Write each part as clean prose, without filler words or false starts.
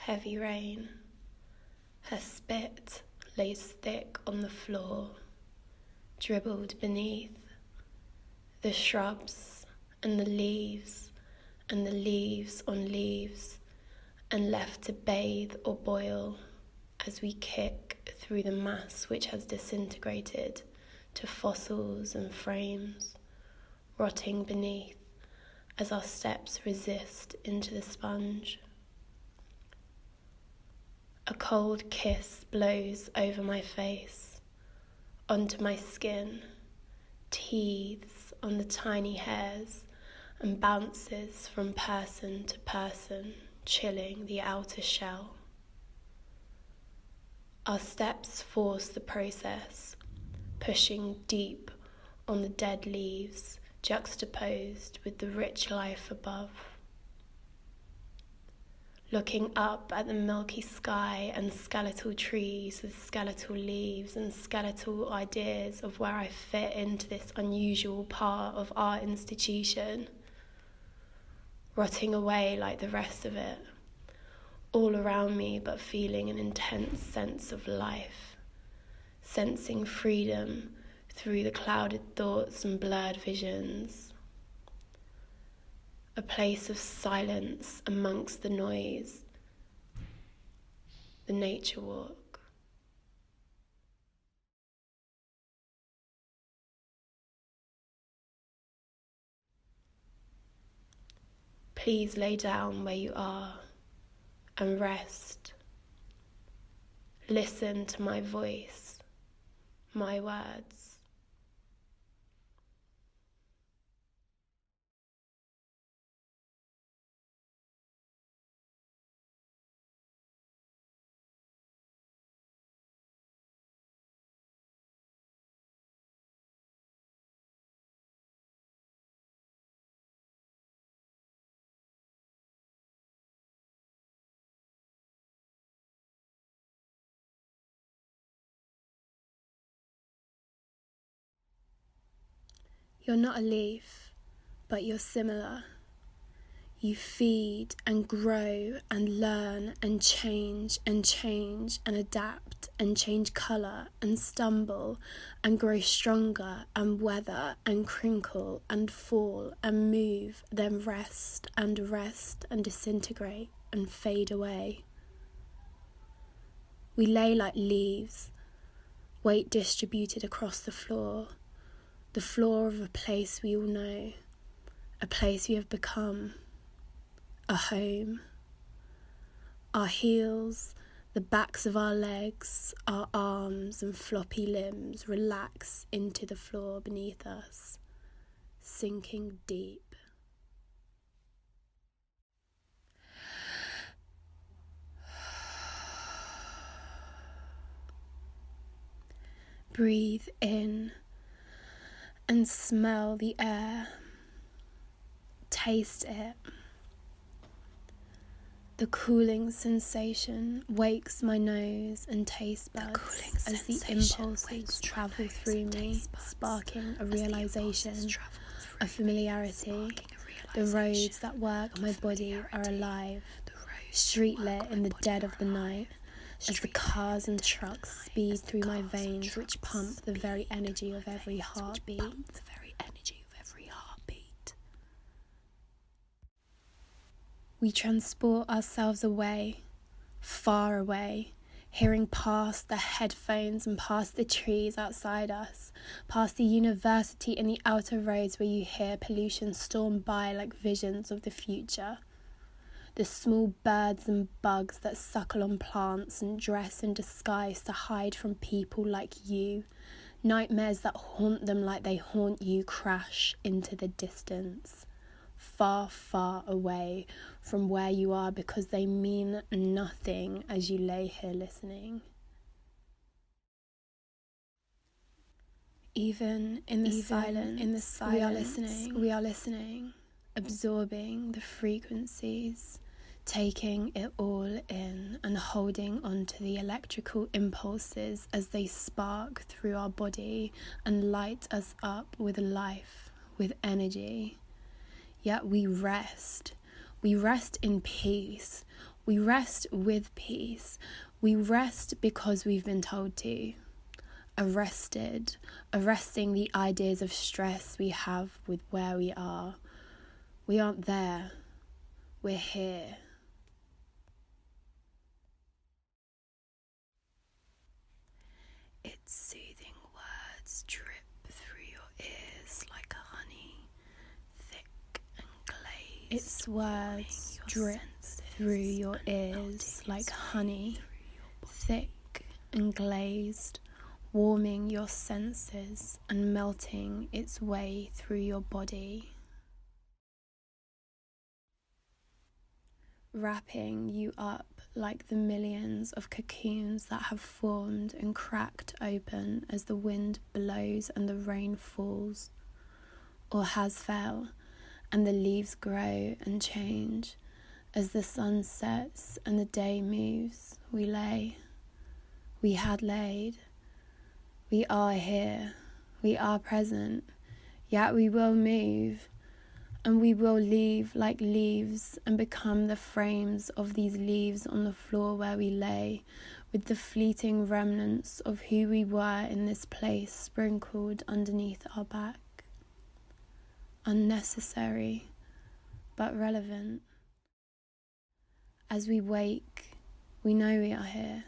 Heavy rain. Her spit lays thick on the floor, dribbled beneath the shrubs and the leaves on leaves, and left to bathe or boil as we kick through the mass which has disintegrated to fossils and frames, rotting beneath as our steps resist into the sponge. A cold kiss blows over my face, onto my skin, teethes on the tiny hairs, and bounces from person to person, chilling the outer shell. Our steps force the process, pushing deep on the dead leaves, juxtaposed with the rich life above. Looking up at the milky sky and skeletal trees with skeletal leaves and skeletal ideas of where I fit into this unusual part of our institution, rotting away like the rest of it, all around me but feeling an intense sense of life, sensing freedom through the clouded thoughts and blurred visions. A place of silence amongst the noise, the nature walk. Please lay down where you are and rest. Listen to my voice, my words. You're not a leaf, but you're similar. You feed and grow and learn and change and adapt and change colour and stumble and grow stronger and weather and crinkle and fall and move, then rest and disintegrate and fade away. We lay like leaves, weight distributed across the floor of a place we all know, a place we have become, a home. Our heels, the backs of our legs, our arms and floppy limbs relax into the floor beneath us, sinking deep. Breathe in and smell the air. Taste it. The cooling sensation wakes my nose and taste buds as the impulses travel through me, sparking a realization, a familiarity. The roads that work my body are alive, street lit in the dead of the night, as the cars and trucks speed through my veins, which pump the very energy of every heartbeat. We transport ourselves away, far away, hearing past the headphones and past the trees outside us, past the university and the outer roads where you hear pollution storm by like visions of the future. The small birds and bugs that suckle on plants and dress in disguise to hide from people like you. Nightmares that haunt them like they haunt you crash into the distance. Far, far away from where you are because they mean nothing as you lay here listening. Even in the silence, we are listening, absorbing the frequencies, taking it all in and holding onto the electrical impulses as they spark through our body and light us up with life, with energy. Yet we rest in peace, We rest with peace. We rest because we've been told to. Arresting the ideas of stress we have with where we are. We aren't there. We're here. Its soothing words drip through your ears like honey, thick and glazed. Its words drip through your ears like honey, thick and glazed, warming your senses and melting its way through your body. Wrapping you up like the millions of cocoons that have formed and cracked open as the wind blows and the rain falls, or has fell, and the leaves grow and change. As the sun sets and the day moves, we lay. We had laid. We are here. We are present. Yet we will move. And we will leave like leaves and become the frames of these leaves on the floor where we lay, with the fleeting remnants of who we were in this place sprinkled underneath our back. Unnecessary, but relevant. As we wake, we know we are here.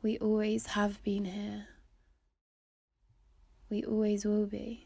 We always have been here. We always will be.